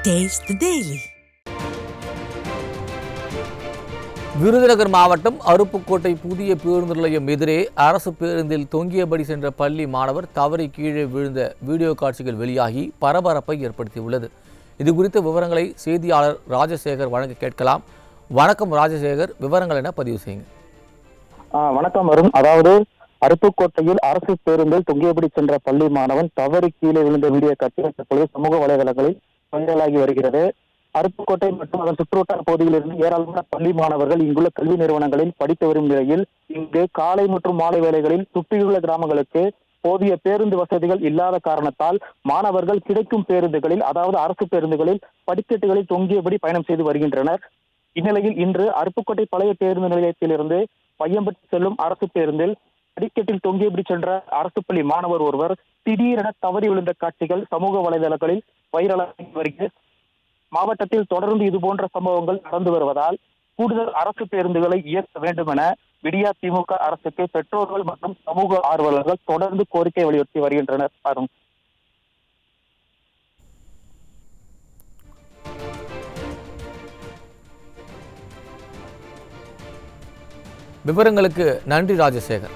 Taste the Daily. Virudhunagar மாவட்டம் அருப்புக்கோட்டை புதிய பேருந்து நிலையம் எதிரே அரசு பேருந்தில் தொங்கியபடி சென்ற பள்ளி மாணவர் தவறி கீழே விழுந்த வீடியோ காட்சிகள் வெளியாகி பரபரப்பை ஏற்படுத்தியுள்ளது. இது குறித்த விவரங்களை செய்தியாளர் ராஜசேகர் வழங்க கேட்கலாம். வணக்கம் ராஜசேகர், விவரங்கள் என பதிவு செய்யுங்க. வணக்கம் அருண். அதாவது அருப்புக்கோட்டையில் அரசு பேருந்தில் தொங்கியபடி சென்ற பள்ளி மாணவன் தவறி கீழே விழுந்த வீடியோ காட்சி தற்போது சமூக வலைதளங்களில் வைரலாகி வருகிறது. அருப்புக்கோட்டை மற்றும் அதன் சுற்றுவட்டார பகுதியில் இருந்து ஏராளமான பள்ளி மாணவர்கள் இங்குள்ள கல்வி நிறுவனங்களில் படித்து வரும் நிலையில் இங்கு காலை மற்றும் மாலை வேளைகளில் சுற்றியுள்ள கிராமங்களுக்கு போதிய பேருந்து வசதிகள் இல்லாத காரணத்தால் மாணவர்கள் கிடைக்கும் பேருந்துகளில், அதாவது அரசு பேருந்துகளில் படிக்கட்டுகளில் தொங்கியபடி பயணம் செய்து வருகின்றனர். இந்நிலையில் இன்று அருப்புக்கோட்டை பழைய பேருந்து நிலையத்திலிருந்து பையம்பட்டி செல்லும் அரசு பேருந்தில் படிக்கட்டில் தொங்கியபடி சென்ற அரசு பள்ளி மாணவர் ஒருவர் திடீரென தவறி விழுந்த காட்சிகள் சமூக வலைதளங்களில் வைரலாகி வருகிறது. மாவட்டத்தில் தொடர்ந்து இதுபோன்ற சம்பவங்கள் நடந்து வருவதால் கூடுதல் அரசு பேருந்துகளை இயக்க வேண்டும் என விடியா திமுக அரசுக்கு பெற்றோர்கள் மற்றும் சமூக ஆர்வலர்கள் தொடர்ந்து கோரிக்கை வலியுறுத்தி வருகின்றனர். விவரங்களுக்கு நன்றி ராஜசேகர்.